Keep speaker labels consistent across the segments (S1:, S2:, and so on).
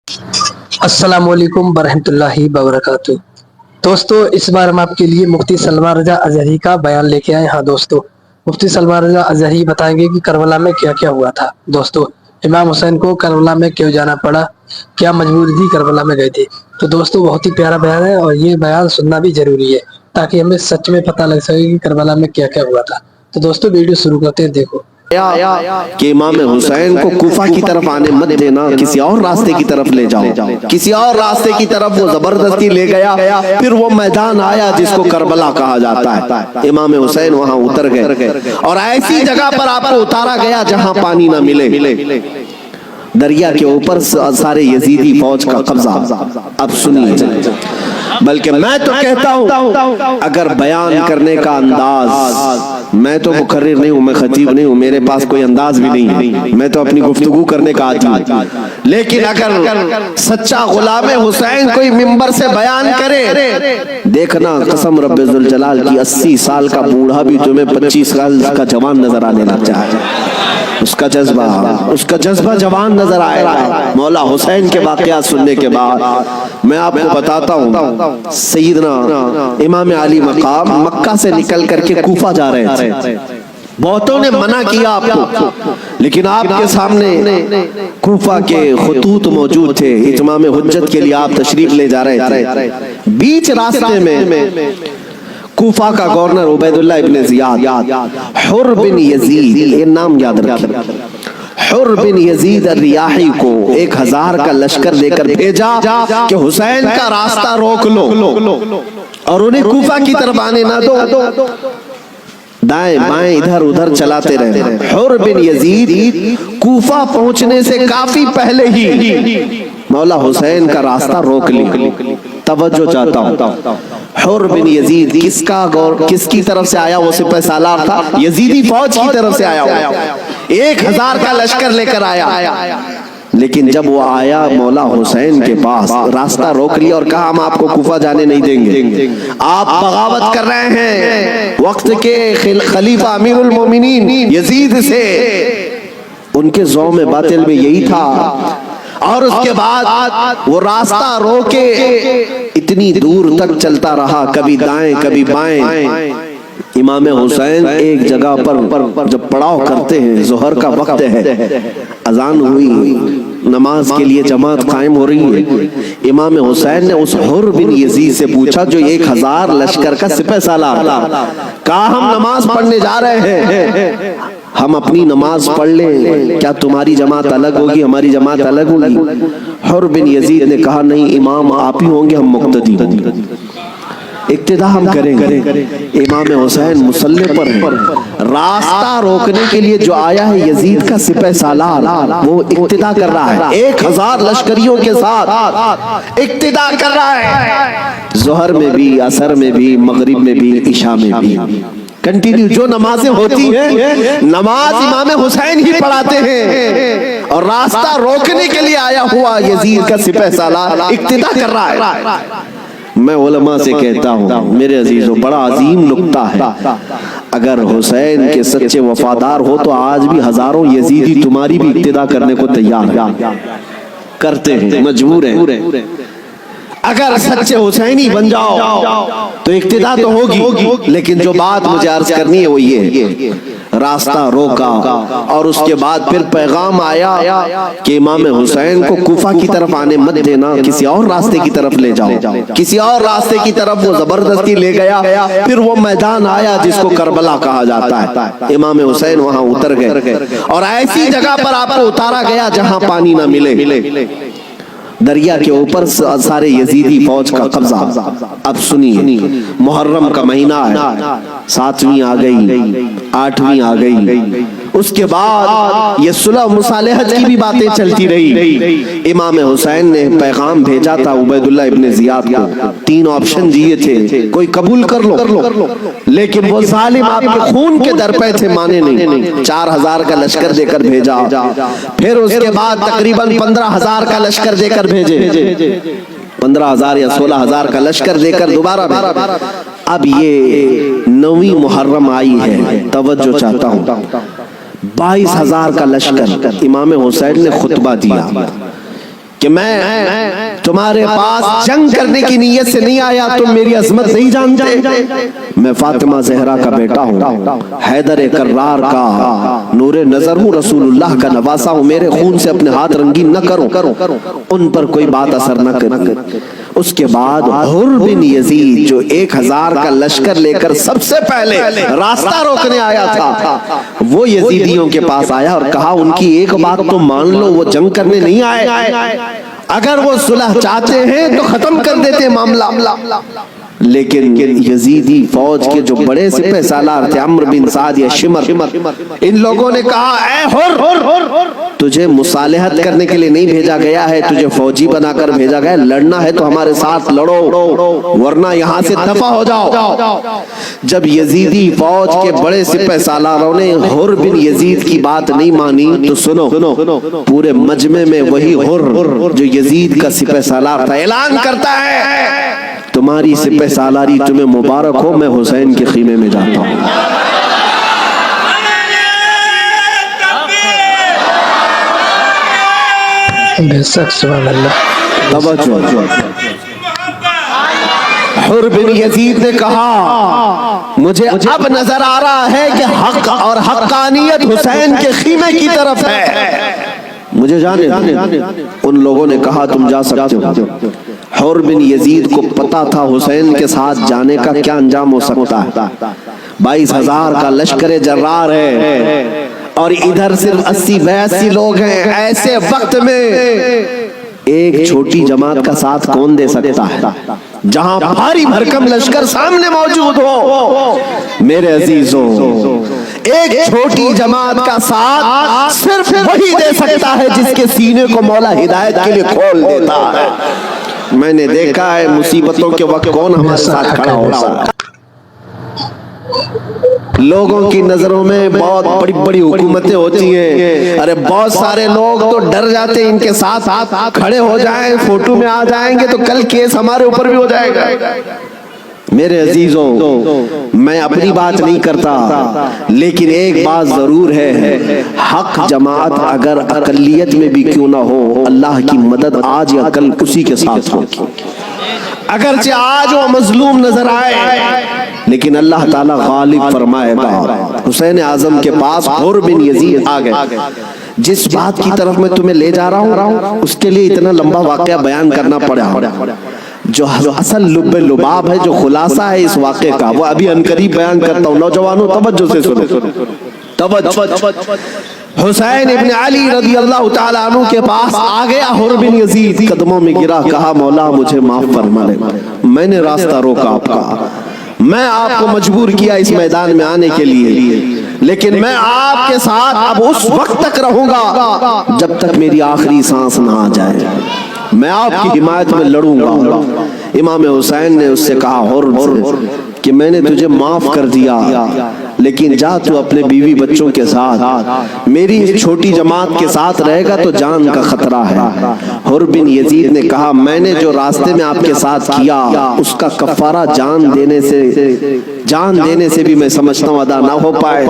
S1: السلام علیکم ورحمۃ اللہ وبرکاتہ۔ دوستو اس بار ہم آپ کے لیے مفتی سلمان رضا اظہری کا بیان لے کے آئے۔ ہاں دوستو، مفتی سلمان رضا اظہری بتائیں گے کہ کربلا میں کیا کیا ہوا تھا۔ دوستو، امام حسین کو کربلا میں کیوں جانا پڑا، کیا مجبوری تھی کربلا میں گئے تھے۔ تو دوستو بہت ہی پیارا بیان ہے اور یہ بیان سننا بھی ضروری ہے تاکہ ہمیں سچ میں پتہ لگ سکے کہ کربلا میں کیا کیا ہوا تھا۔ تو دوستو ویڈیو شروع کرتے ہیں، دیکھو
S2: کہ امام حسین کو کوفہ کی طرف آنے مت دینا، کسی اور راستے کی طرف لے جاؤ، کسی اور راستے کی طرف وہ زبردستی لے گیا۔ پھر وہ میدان آیا جس کو کربلا کہا جاتا ہے، امام حسین وہاں اتر گئے اور ایسی جگہ پر آپ کو اتارا گیا جہاں پانی نہ ملے۔ دریا کے اوپر سارے یزیدی فوج کا قبضہ۔ اب سنیے، بلکہ میں تو کہتا ہوں اگر بیان کرنے کا انداز، میں تو مقرر نہیں ہوں، میں خطیب نہیں ہوں، میرے پاس کوئی انداز بھی نہیں ہے، میں تو اپنی گفتگو کرنے کا عادی ہوں، لیکن اگر سچا غلام حسین کوئی منبر سے بیان کرے، دیکھنا قسم رب ذوالجلال کی 80 سال کا بوڑھا بھی تمہیں 25 سال کا جوان نظر آنے لگ جائے۔ اس کا جذبہ جوان نظر آئے گا۔ مولا حسین کے واقعات سننے کے بعد میں آپ کو بتاتا ہوں، سیدنا امام علی مقام مکہ سے نکل کر کے کوفہ جا رہے تھے۔ بہتوں نے منع کیا آپ کو، لیکن آپ کے سامنے کوفہ کے خطوط موجود تھے، اتمام حجت کے لیے آپ تشریف لے جا رہے تھے۔ بیچ راستے میں کوفہ کا گورنر عبیداللہ ابن زیاد، حر بن یزید، یہ نام یاد رکھیں، حر بن یزید الریاحی کو 1000 کا لشکر دے کر بھیجا کہ حسین کا راستہ روک لو اور انہیں کوفہ کی طرف آنے نہ دو۔ دائیں بائیں ادھر ادھر چلاتے رہے۔ حر بن یزید کوفہ پہنچنے سے کافی پہلے ہی مولا حسین کا راستہ روک لی۔ توجہ چاہتا ہوں، حر بن یزید کس کی طرف سے آیا؟ وہ سپہ سالار تھا، یزیدی فوج کی طرف سے آیا ہوا، 1000 کا لشکر لے کر آیا۔ لیکن جب وہ آیا مولا حسین کے پاس، راستہ روک لیا اور کہا ہم آپ کو کوفہ جانے نہیں دیں گے، آپ بغاوت کر رہے ہیں وقت کے خلیفہ امیر المومنین یزید سے۔ ان کے ذوم باطل میں یہی تھا، اور اس کے بعد وہ راستہ روکے اتنی دور تک چلتا رہا، کبھی دائیں کبھی بائیں۔ امام حسین ایک جگہ پر جب پڑاؤ کرتے ہیں، ظہر کا وقت ہے، اذان ہوئی، نماز کے لیے جماعت قائم ہو رہی ہے، امام حسین نے اس حر بن یزید سے پوچھا جو 1000 لشکر کا سپہ سالار، کہا ہم نماز پڑھنے جا رہے ہیں، ہم اپنی نماز پڑھ لیں، کیا تمہاری جماعت الگ ہوگی، ہماری جماعت الگ ہوگی؟ حر بن یزید نے کہا نہیں، امام آپ ہی ہوں گے، ہم مقتدی ہوں گے، اقتداء ہم کریں گے۔ امام حسین مصلی پر ہیں، راستہ روکنے کے لیے جو آیا ہے یزید کا سپہ سالار، وہ اقتداء کر رہا ہے، 1000 لشکریوں کے ساتھ اقتداء کر رہا ہے، ظہر میں بھی، عصر میں بھی، مغرب میں بھی، عشاء میں بھی، کنٹینیو جو نمازیں ہوتی ہیں، نماز امام حسین ہی پڑھاتے ہیں، اور راستہ روکنے کے لیے آیا ہوا یزید کا سپہ سالار اقتداء کر رہا ہے۔ میں علماء سے کہتا ہوں میرے عزیزوں، بڑا عظیم نکتہ ہے، اگر حسین کے سچے وفادار ہو تو آج بھی ہزاروں یزیدی تمہاری بھی اقتداء کرنے کو تیار ہیں، کرتے ہیں، مجبور ہیں۔ اگر سچے حسینی بن جاؤ تو اقتداء تو ہوگی، لیکن جو بات مجھے عرض کرنی ہے وہ یہ، راستہ روکا اور اس کے بعد پھر پیغام آیا کہ امام حسین کو کوفہ کی طرف آنے مت دینا، کسی اور راستے کی طرف لے جاؤ، کسی اور راستے کی طرف وہ زبردستی لے گیا۔ پھر وہ میدان آیا جس کو کربلا کہا جاتا ہے، امام حسین وہاں اتر گئے اور ایسی جگہ پر آپ کو اتارا گیا جہاں پانی نہ ملے۔ دریا کے اوپر سارے یزیدی فوج کا قبضہ۔ اب سنیے، محرم کا مہینہ ہے، 7ویں آ گئی، 8ویں آ گئی، اس کے بعد یہ صلح مصالحت کی بھی باتیں چلتی رہی۔ امام حسین نے پیغام بھیجا تھا عبیداللہ ابن زیاد کو، 3 آپشن دیے تھے، کوئی قبول کر لو، لیکن وہ ظالم آپ کے خون کے در پہ تھے، مانے نہیں، 4000 کا لشکر دے کر بھیجا، پھر اس کے بعد تقریباً 15000 کا لشکر دے کر بھیجے، 15000 یا 16000 کا لشکر دے کر دوبارہ بھیجے۔ اب یہ 9ویں محرم آئی ہے، توجہ چاہتا ہوں، 22000 کا لشکر، امام حسین نے خطبہ دیا، کہ میں تمہارے پاس جنگ کرنے کی نیت سے نہیں آیا، تم میری عظمت نہیں جانتے؟ میں فاطمہ زہرا کا بیٹا ہوں، حیدر کرار کا نور نظر ہوں، رسول اللہ کا نواسا ہوں، میرے خون سے اپنے ہاتھ رنگین نہ کرو، ان پر کوئی بات اثر نہ کرے۔ اس کے بعد حر بن یزید جو 1000 کا لشکر لے کر سب سے پہلے راستہ روکنے آیا تھا، وہ یزیدیوں کے پاس آیا اور کہا ان کی ایک بات تو مان لو، وہ جنگ کرنے نہیں آئے، اگر وہ صلح چاہتے ہیں تو ختم کر دیتے معاملہ۔ لیکن یزیدی فوج کے جو بڑے سپہ سالار تھے، عمرو بن سعد یا شمر، ان لوگوں نے کہا اے حر، تجھے مصالحت کرنے کے لیے نہیں بھیجا گیا ہے، تجھے فوجی بنا کر بھیجا گیا ہے، لڑنا ہے تو ہمارے ساتھ لڑو ورنہ یہاں سے دفع ہو جاؤ۔ جب یزیدی فوج کے بڑے سپہ سالاروں نے حر بن یزید کی بات نہیں مانی تو سنو، پورے مجمع میں وہی حر جو یزید کا سپہ سالار تھا اعلان کرتا ہے تمہاری سپہ سالاری تمہیں مبارک ہو، میں حسین کے خیمے میں جاتا ہوں۔
S1: بے شک، سبحان اللہ۔
S2: توجہ، حر بن یزید نے کہا مجھے اب نظر آ رہا ہے کہ حق اور حقانیت حسین کے خیمے کی طرف ہے، مجھے جانے دیں۔ ان لوگوں نے کہا تم جا سکتے ہو۔ حر بن یزید کو پتا تھا حسین کے ساتھ جانے کا کیا انجام ہو سکتا ہے، 22,000 کا لشکر جرار ہے اور ادھر صرف 80-82 لوگ ہیں، ایسے وقت میں ایک چھوٹی جماعت کا ساتھ کون دے سکتا ہے جہاں بھاری بھرکم لشکر سامنے موجود ہو؟ میرے عزیزوں، ایک چھوٹی جماعت کا ساتھ صرف وہی دے سکتا ہے جس کے سینے کو مولا ہدایت کے لیے کھول دیتا ہے۔ میں نے دیکھا ہے مصیبتوں کے وقت کون ہمارے ساتھ کھڑا ہو سکتا ہے۔ لوگوں کی نظروں میں بہت بڑی بڑی حکومتیں ہوتی ہیں، ارے بہت سارے لوگ تو ڈر جاتے ہیں ان کے ساتھ کھڑے ہو جائیں، فوٹو میں آ جائیں گے تو کل کیس ہمارے اوپر بھی ہو جائے گا۔ میرے عزیزوں، میں اپنی بات نہیں کرتا، لیکن ایک بات ضرور ہے، حق جماعت اگر اقلیت میں بھی کیوں نہ ہو، اللہ کی مدد آج یا کل اسی کے ساتھ ہوگی۔ اگرچہ آج وہ مظلوم نظر آئے لیکن اللہ تعالیٰ غالب فرمائے گا۔ حسین اعظم کے پاس حر بن یزید آ گئے۔ جس بات کی طرف میں تمہیں لے جا رہا ہوں اس کے لیے اتنا لمبا واقعہ بیان کرنا پڑا، جو اصل لب لباب ہے، جو خلاصہ ہے اس واقعے کا، وہ ابھی عنقریب بیان کرتا ہوں۔ نوجوانوں توجہ سے سنو، توجہ۔ حسین ابن علی رضی اللہ تعالیٰ عنہ کے پاس آ گیا حر بن یزید، قدموں میں گرا، کہا مولا مجھے معاف فرما لے، میں نے راستہ روکا آپ کا، میں آپ کو مجبور کیا اس میدان میں آنے کے لیے، لیکن میں آپ کے ساتھ اب اس وقت تک رہوں گا جب تک میری آخری سانس نہ آ جائے، میں آپ کی حمایت میں لڑوں گا۔ امام حسین نے اس سے کہا حر کہ میں نے تجھے معاف کر دیا، لیکن جا تو اپنے بیوی بچوں کے ساتھ، میری اس چھوٹی جماعت کے ساتھ رہے گا تو جان کا خطرہ ہے۔ حر بن یزید نے کہا میں نے جو راستے میں آپ کے ساتھ کیا اس کا کفارہ جان دینے سے بھی میں سمجھتا ہوں ادا نہ ہو پائے،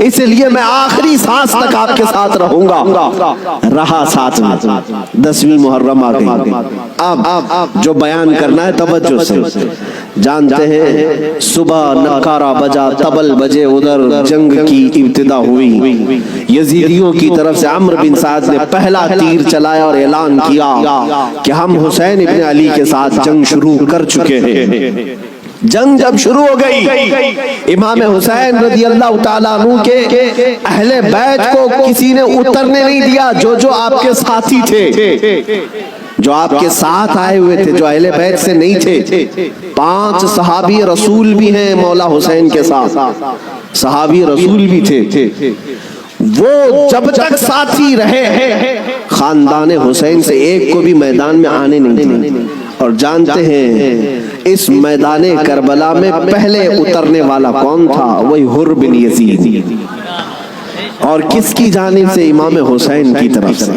S2: اس لیے میں آخری سانس تک آپ کے ساتھ رہوں گا۔ رہا ساتھ میں، 10ویں محرم آ گئی۔ اب جو بیان کرنا ہے توجہ سے، جانتے ہیں صبح نکارہ بجا، طبل بجے، ادھر جنگ کی ابتدا ہوئی، یزیدیوں کی طرف سے عمرو بن سعد نے پہلا تیر چلایا اور اعلان کیا کہ ہم حسین ابن علی کے ساتھ جنگ شروع کر چکے ہیں۔ جنگ جب شروع ہو گئی، امام حسین رضی اللہ تعالیٰ عنہ کے اہل بیت کو کسی نے اترنے نہیں دیا، جو آپ کے ساتھی تھے، جو آپ کے ساتھ آئے ہوئے تھے، جو اہل بیت سے نہیں تھے۔ 5 صحابی رسول بھی ہیں مولا حسین کے ساتھ، صحابی رسول بھی تھے، وہ جب تک ساتھی رہے خاندان حسین سے ایک کو بھی میدان میں آنے نہیں دیں۔ اور جانتے ہیں اس میدان کربلا میں پہلے اترنے والا کون تھا؟ وہی حر بن یزید، اور کس کی جانب سے؟ امام حسین کی طرف سے۔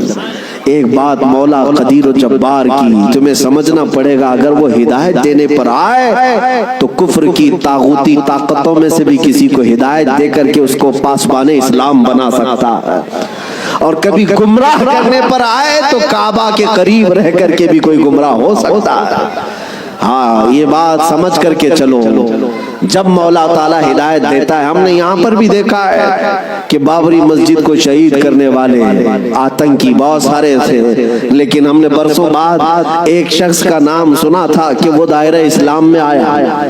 S2: ایک بات مولا قدیر و جبار کی تمہیں سمجھنا پڑے گا، اگر وہ ہدایت دینے پر آئے تو کفر کی طاغوتی طاقتوں میں سے بھی کسی کو ہدایت دے کر کے اس کو پاسبان اسلام بنا سکتا ہے۔ اور کبھی گمراہ کرنے پر آئے تو کعبہ کے قریب رہ کر کے بھی کوئی گمراہ ہو سکتا ہے. ہاں یہ بات سمجھ کر کے چلو. جب مولا تعالیٰ ہدایت دیتا ہے، ہم نے یہاں پر بھی دیکھا ہے کہ بابری مسجد کو شہید کرنے والے آتنکی بہت سارے تھے، لیکن ہم نے برسوں بعد ایک شخص کا نام سنا تھا کہ وہ دائرہ اسلام میں آیا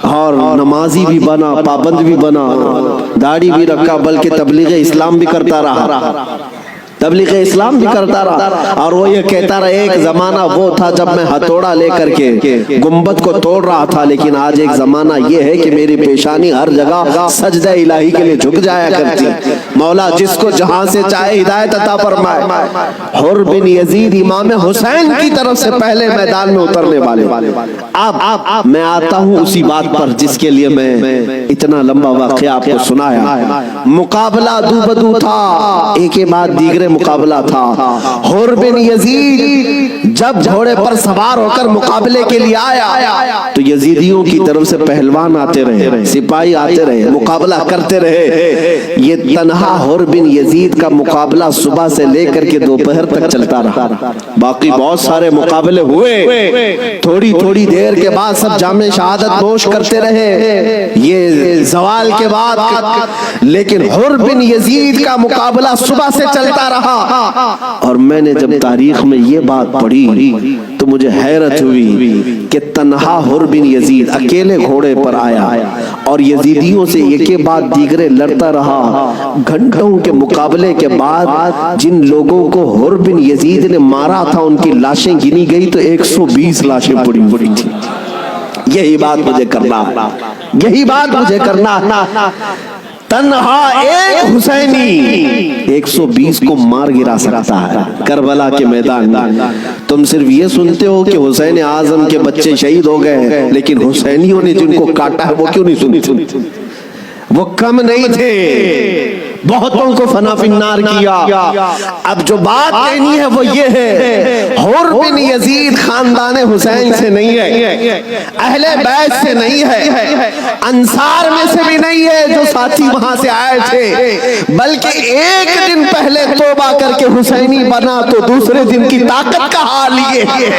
S2: اور نمازی بھی بنا، پابند بھی بنا، داڑھی بھی رکھا، بلکہ تبلیغ اسلام بھی کرتا رہا، تبلیغ اسلام بھی کرتا رہا. اور وہ یہ کہتا رہا ایک زمانہ وہ تھا جب میں ہتھوڑا لے کر کے گنبد کو توڑ رہا تھا، لیکن آج ایک زمانہ یہ ہے کہ میری پیشانی ہر جگہ سجدہ الہی کے لیے جھک جایا کرتی. مولا جس کو جہاں سے چاہے ہدایت عطا فرمائے. حر بن یزید امام حسین کی طرف سے پہلے میدان میں اترنے والے. اب میں آتا ہوں اسی بات پر جس کے لیے میں اتنا لمبا واقعہ آپ کو سنایا. مقابلہ دو بدو تھا، ایک کے بعد دیگرے مقابلہ تھا. حر بن یزید جب گھوڑے پر سوار ہو کر مقابلے کے لیے آیا تو یزیدیوں کی طرف سے پہلوان آتے رہے، سپاہی آتے رہے، مقابلہ کرتے رہے. یہ تنہا حر بن یزید کا مقابلہ صبح سے لے کر کے دوپہر تک چلتا رہا. باقی بہت سارے مقابلے ہوئے، تھوڑی تھوڑی دیر کے بعد سب جام شہادت نوش کرتے رہے، یہ زوال کے بعد. لیکن حر بن یزید کا مقابلہ صبح سے چلتا رہا. اور میں نے جب تاریخ میں یہ بات پڑھی تو مجھے حیرت ہوئی کہ تنہا حر بن یزید اکیلے گھوڑے پر آیا اور یزیدیوں سے ایک کے بعد دیگرے لڑتا رہا. گھنٹوں کے مقابلے کے بعد جن لوگوں کو حر بن یزید نے مارا تھا ان کی لاشیں گنی گئی تو 120 لاشیں پڑی ہوئی تھی. یہی بات مجھے کرنا، یہی بات مجھے کرنا. تنہا ایک حسینی 120 کو مار گرا سکتا ہے کربلا کے میدان میں. تم صرف یہ سنتے ہو کہ حسین اعظم کے بچے شہید ہو گئے، لیکن حسینیوں نے جن کو کاٹا ہے وہ کیوں نہیں سنتے؟ وہ کم نہیں تھے، بہتوں کو فنا فی النار کیا. اب جو بات کہنی ہے وہ یہ ہے، حر بن یزید خاندان حسین سے نہیں ہے، اہل بیت سے نہیں ہے، انصار میں سے بھی نہیں ہے جو ساتھی وہاں سے آئے تھے، بلکہ ایک دن پہلے توبہ کر کے حسینی بنا تو دوسرے دن کی طاقت کا حال یہ ہے.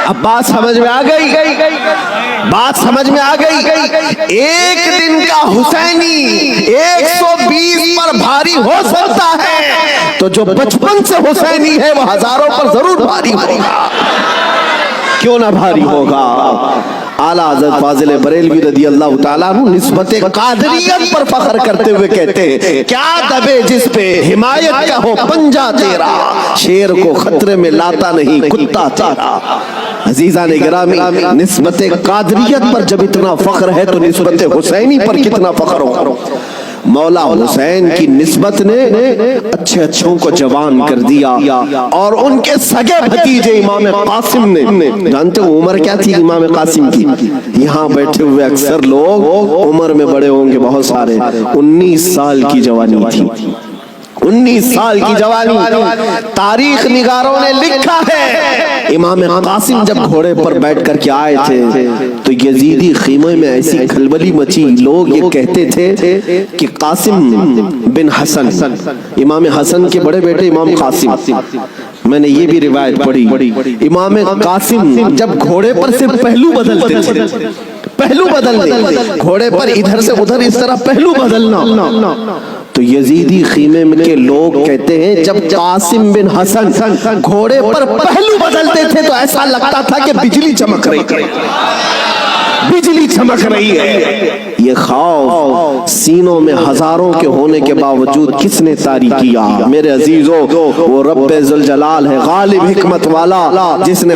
S2: اب بات سمجھ میں آ گئی، بات سمجھ میں آ گئی. ایک دن کا حسینی 120 پر بھاری ہو سکتا ہے تو جو بچپن سے حسینی ہے وہ ہزاروں پر ضرور بھاری ہوگا. کیوں نہ بھاری ہوگا؟ اعلیٰ حضرت فاضل بریلوی رضی اللہ تعالیٰ عنہ نسبت قادریت پر فخر کرتے ہوئے کہتے ہیں، کیا دبے جس پہ حمایت کا ہو پنجہ تیرا، شیر کو خطرے میں لاتا نہیں کتا تیرا. عزیزان گرامی، نسبت قادریت پر جب اتنا فخر ہے تو نسبت حسینی پر کتنا فخر ہو. مولا حسین کی نسبت نے اچھے اچھوں کو جوان کر دیا. اور ان کے سگے بھتیجے امام قاسم نے، جانتے ہو عمر کیا تھی امام قاسم کی؟ یہاں بیٹھے ہوئے اکثر لوگ عمر میں بڑے ہوں گے بہت سارے، 19 سال کی جوانی تھی. 19 سال کی جوانی. تاریخ نگاروں نے لکھا ہے امام قاسم جب گھوڑے پر بیٹھ کر کے آئے تھے تو یزیدی خیمے میں ایسی کھلبلی مچی. لوگ یہ کہتے تھے کہ قاسم بن حسن، امام حسن کے بڑے بیٹے امام قاسم. میں نے یہ بھی روایت پڑھی، امام قاسم جب گھوڑے پر صرف پہلو بدلتے تھے، پہلو بدلنے، گھوڑے پر ادھر سے ادھر اس طرح پہلو بدلنا. تو یزیدی خیمے میں کے لوگ کہتے ہیں جب قاسم بن حسن گھوڑے پر پہلو بدلتے تھے تو ایسا لگتا تھا کہ بجلی چمک رہی ہے، بجلی چمک رہی ہے. یہ خوف سینوں میں ہزاروں کے ہونے کے باوجود کس نے طاری کیا؟ میرے عزیزو، وہ رب ذوالجلال ہے، غالب حکمت والا، جس نے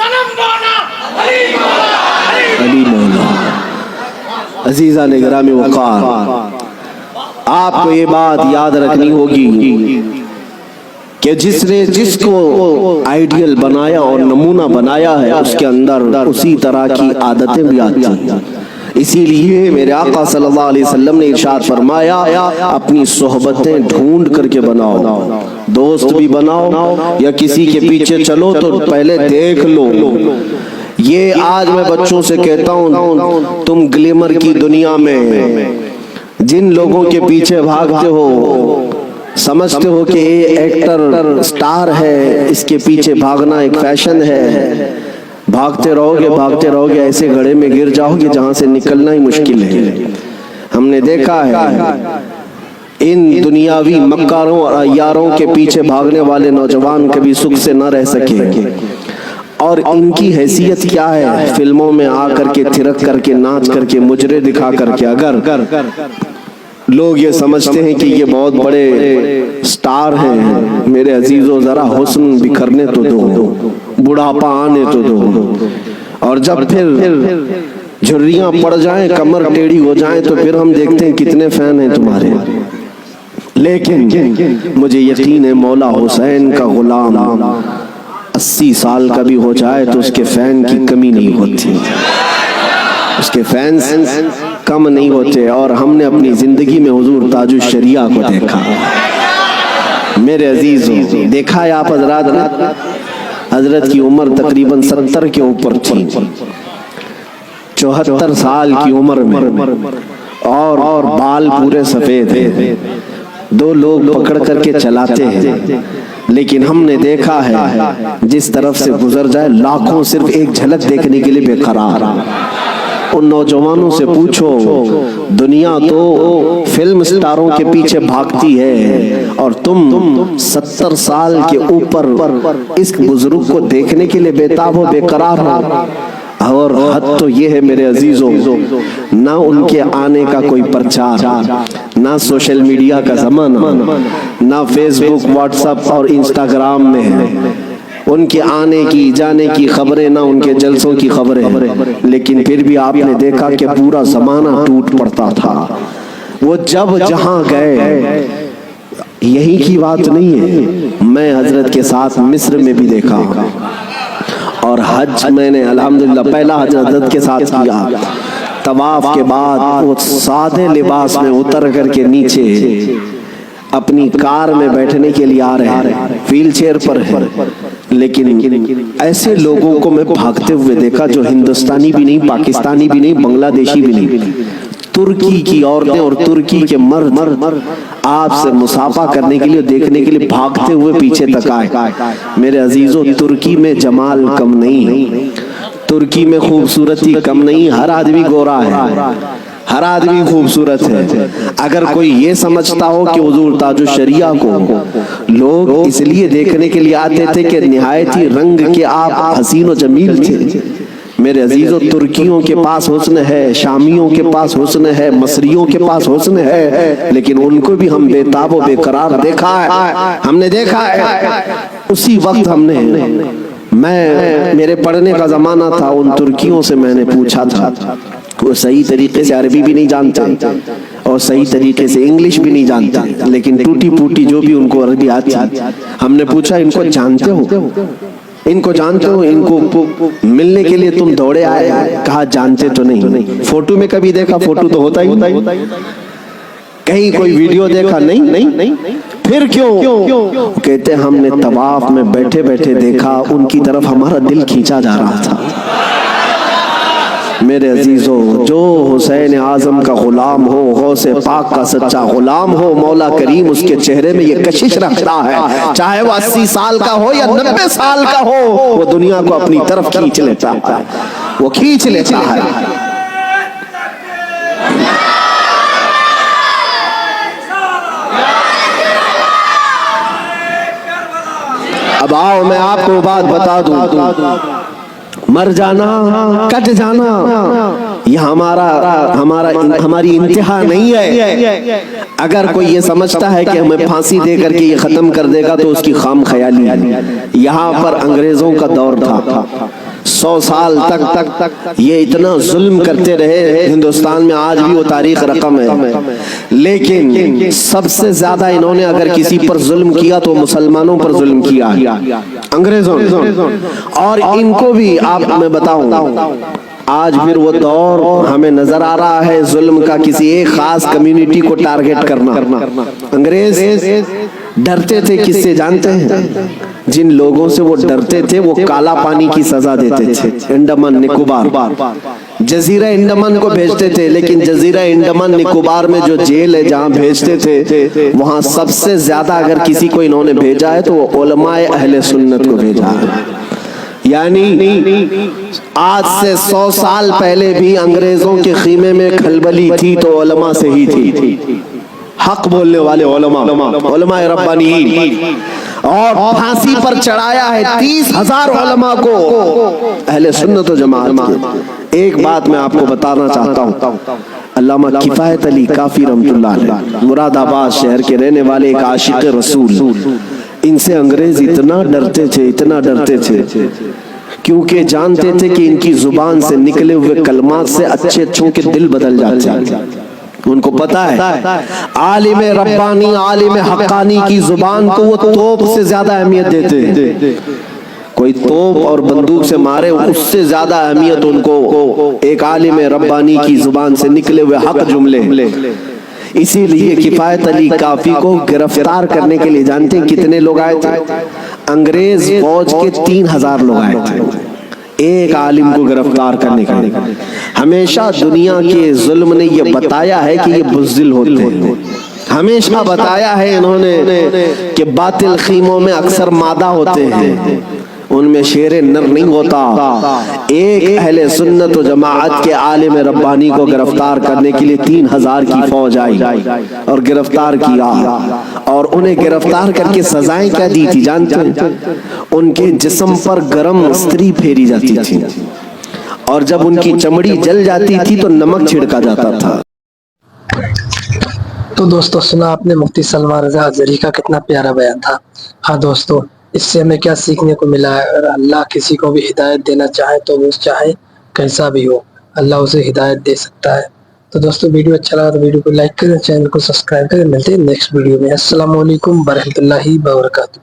S2: علی مولا۔ عزیزان گرامی وقار، آپ کو یہ بات یاد رکھنی ہوگی کہ جس نے جس کو آئیڈیل بنایا اور نمونہ بنایا ہے اس کے اندر اسی طرح کی عادتیں بھی آتی ہیں۔ اسی لیے میرے آقا صلی اللہ علیہ وسلم نے ارشاد فرمایا اپنی صحبتیں ڈھونڈ کر کے بناؤ، دوست بھی بناؤ یا کسی کے پیچھے چلو تو پہلے دیکھ لو۔ یہ آج میں بچوں سے کہتا ہوں، تم گلیمر کی دنیا میں جن لوگوں کے پیچھے بھاگتے ہو، سمجھتے ہو کہ یہ ایکٹر سٹار ہے، اس کے پیچھے بھاگنا ایک فیشن ہے، بھاگتے رہو گے ایسے گڑھے میں گر جاؤ گے جہاں سے نکلنا ہی مشکل ہے۔ ہم نے دیکھا ہے ان دنیاوی مکاروں اور عیاروں کے پیچھے بھاگنے والے نوجوان کبھی سکھ سے نہ رہ سکے، اور ان کی حیثیت کیا ہے؟ فلموں میں آ کر کے تھرک کر کے ناچ کر کے مجرے دکھا کر کے اگر لوگ یہ سمجھتے ہیں کہ یہ بہت بڑے سٹار ہیں، میرے عزیزو ذرا حسن بکھرنے تو دو، بڑھاپا آنے تو دو، اور جب پھر جھریاں پڑ جائیں، کمر ٹیڑھی ہو جائیں تو پھر ہم دیکھتے ہیں کتنے فین ہیں تمہارے۔ لیکن مجھے یقین ہے مولا حسین کا غلام 80 سال کا بھی ہو جائے تو اس کے فین کی کمی نہیں ہوتی، اس کے فینز کم نہیں ہوتے۔ اور ہم نے اپنی زندگی میں حضور تاج الشریعہ کو دیکھا۔ میرے عزیزوں، دیکھا ہے آپ حضرات نے، حضرت کی عمر تقریباً 70 کے اوپر تھی، 74 سال کی عمر میں، اور بال پورے سفید ہیں، 2 لوگ پکڑ کر کے چلاتے ہیں، لیکن ہم نے دیکھا ہے جس طرف سے گزر جائے لاکھوں صرف ایک جھلک دیکھنے کے لیے بے قرار۔ ان نوجوانوں سے پوچھو، دنیا تو فلم سٹاروں کے پیچھے بھاگتی ہے اور تم 70 سال کے اوپر اس بزرگ کو دیکھنے کے لیے بےتاب ہو، بے قرار ہو۔ اور حد تو یہ ہے میرے عزیزوں، نہ ان کے آنے کا کوئی پرچار، نہ سوشل میڈیا کا زمانہ، نہ فیس بک، واٹس ایپ اور انسٹاگرام میں ہے ان کے آنے کی جانے کی خبریں، نہ ان کے جلسوں کی خبریں، لیکن پھر بھی آپ نے دیکھا کہ پورا زمانہ ٹوٹ پڑتا تھا۔ وہ جب جہاں گئے، یہی کی بات نہیں ہے، میں حضرت کے ساتھ مصر میں بھی دیکھا، اور حج میں نے الحمدللہ پہلا حج حضرت کے ساتھ کیا۔ طواف کے بعد وہ سادے لباس میں اتر کر کے نیچے اپنی کار میں بیٹھنے کے لیے آ رہے ہیں، ویل چیئر پر ہے، لیکن ایسے لوگوں کو میں بھاگتے ہوئے دیکھا جو ہندوستانی بھی نہیں، پاکستانی بھی نہیں، بنگلہ دیشی بھی نہیں، ترکی کی عورتیں اور ترکی کے مرد آپ سے مصافحہ کرنے کے لیے، دیکھنے کے لیے بھاگتے ہوئے پیچھے تک آئے۔ میرے عزیزوں، ترکی میں جمال کم نہیں، ترکی میں خوبصورتی کم نہیں، ہر آدمی گورا ہے، ہر آدمی خوبصورت ہے۔ اگر کوئی یہ سمجھتا ہو کہ حضور تاج الشریعہ کو لوگ اس لیے دیکھنے کے لیے آتے تھے کہ نہایت ہی رنگ کے آپ حسین و جمیل تھے، میرے عزیزوں، ترکیوں کے پاس حسن ہے، شامیوں کے پاس حسن ہے، مصریوں کے پاس حسن ہے، لیکن ان کو بھی ہم بے تاب و بے قرار دیکھا ہے، ہم نے دیکھا ہے۔ اسی وقت ہم نے، میرے پڑھنے کا زمانہ تھا، ان ترکیوں سے میں نے پوچھا تھا، وہ صحیح طریقے سے عربی بھی نہیں جانتے اور صحیح طریقے سے انگلش بھی نہیں جانتے، لیکن ٹوٹی پوٹی جو بھی ان کو عربی آتی، ہم نے پوچھا ان کو جانتے ہو، ان کو جانتے ہو، ان کو ملنے کے لیے تم دوڑے آئے؟ کہا جانتے تو نہیں، فوٹو میں کبھی دیکھا، فوٹو تو ہوتا ہی، کہیں کوئی ویڈیو دیکھا؟ نہیں۔ پھر کیوں؟ کہتے ہم نے طواف میں بیٹھے بیٹھے دیکھا، ان کی طرف ہمارا دل کھینچا جا رہا تھا۔ میرے عزیزوں، جو حسین اعظم کا غلام ہو، غوث پاک کا سچا غلام ہو، مولا کریم اس کے چہرے میں یہ کشش رکھتا ہے، چاہے وہ 80 سال کا ہو یا 90 سال کا ہو، وہ دنیا کو اپنی طرف کھینچ لیتا ہے، وہ کھینچ لیتا ہے۔ اب آؤ میں آپ کو بات بتا دوں، مر جانا، کٹ جانا، یہ ہماری انتہا نہیں ہے۔ اگر کوئی یہ سمجھتا ہے کہ ہمیں پھانسی دے کر کے یہ ختم کر دے گا تو اس کی خام خیالی ہے۔ یہاں پر انگریزوں کا دور تھا، 100 سال تک یہ اتنا ظلم کرتے رہے. ہندوستان میں آج بھی وہ تاریخ رقم ہے. لیکن سب سے زیادہ انہوں نے اگر کسی پر ظلم کیا تو مسلمانوں پر ظلم کیا انگریزوں نے. اور ان کو بھی آپ میں بتاؤں آج پھر وہ دور ہمیں نظر آ رہا ہے ظلم کا, کسی ایک خاص کمیونٹی کو ٹارگٹ کرنا. انگریز ڈرتے تھے کس سے جانتے ہیں؟ جن لوگوں سے وہ ڈرتے تھے وہ کالا پانی کی سزا دیتے تھے. انڈمان نکوبار, جزیرہ انڈمان کو بھیجتے تھے, لیکن جزیرہ انڈمان نکوبار میں جو جیل ہے جہاں بھیجتے تھے وہاں سب سے زیادہ اگر کسی کو انہوں نے بھیجا ہے تو وہ علماء اہل سنت کو بھیجا ہے. یعنی آج سے 100 سال پہلے بھی انگریزوں کے خیمے میں کھلبلی تھی تو علماء سے ہی تھی. حق بولنے والے علماء ربانیین. اور پھانسی پر چڑھایا ہے 30,000 علماء کو اہل سنت و جماعت کے. ایک بات میں آپ کو بتانا چاہتا ہوں, علامہ کفایت علی کافی رحمۃ اللہ علیہ مراد آباد شہر کے رہنے والے ایک عاشق رسول, ان سے انگریز اتنا ڈرتے تھے کیونکہ جانتے تھے کہ ان کی زبان سے نکلے ہوئے کلمات سے اچھوں کے دل بدل جاتے ہیں. ان کو پتا ہے عالم ربانی عالم حقانی کی زبان کو وہ توپ سے زیادہ اہمیت دیتے ہیں. کوئی توپ اور بندوق سے مارے اس سے زیادہ اہمیت ان کو ایک عالم ربانی کی زبان سے نکلے ہوئے حق جملے. اسی لیے کفایت علی کافی کو گرفتار کرنے کے لیے جانتے ہیں کتنے لوگ آئے تھے؟ انگریز فوج کے 3,000 لوگ آئے تھے ایک عالم کو گرفتار کرنے کے لیے. ہمیشہ دنیا کے ظلم نے یہ بتایا ہے کہ یہ بزدل ہوتے ہیں. ہمیشہ بتایا ہے انہوں نے کہ باطل خیموں میں اکثر مادہ ہوتے ہیں, ان میں شیر نر نہیں ہوتا. ایک اہل سنت و جماعت کے عالم ربانی کو گرفتار کرنے کے لیے 3,000 کی فوج آئی اور گرفتار کیا, اور انہیں گرفتار کر کے سزائیں کیا دی تھی جانتے ہیں؟ ان کے جسم پر گرم استری پھیری جاتی تھی, اور جب ان کی چمڑی جل جاتی تھی تو نمک چھڑکا جاتا تھا.
S1: تو دوستو سنا آپ نے مفتی سلمان رضا اظہری کا کتنا پیارا بیان تھا. ہاں دوستو, اس سے ہمیں کیا سیکھنے کو ملا ہے؟ اگر اللہ کسی کو بھی ہدایت دینا چاہے تو وہ چاہے کیسا بھی ہو, اللہ اسے ہدایت دے سکتا ہے. تو دوستو ویڈیو اچھا لگا تو ویڈیو کو لائک کریں, چینل کو سبسکرائب کریں. ملتے ہیں نیکسٹ ویڈیو میں. السلام علیکم ورحمۃ اللہ وبرکاتہ.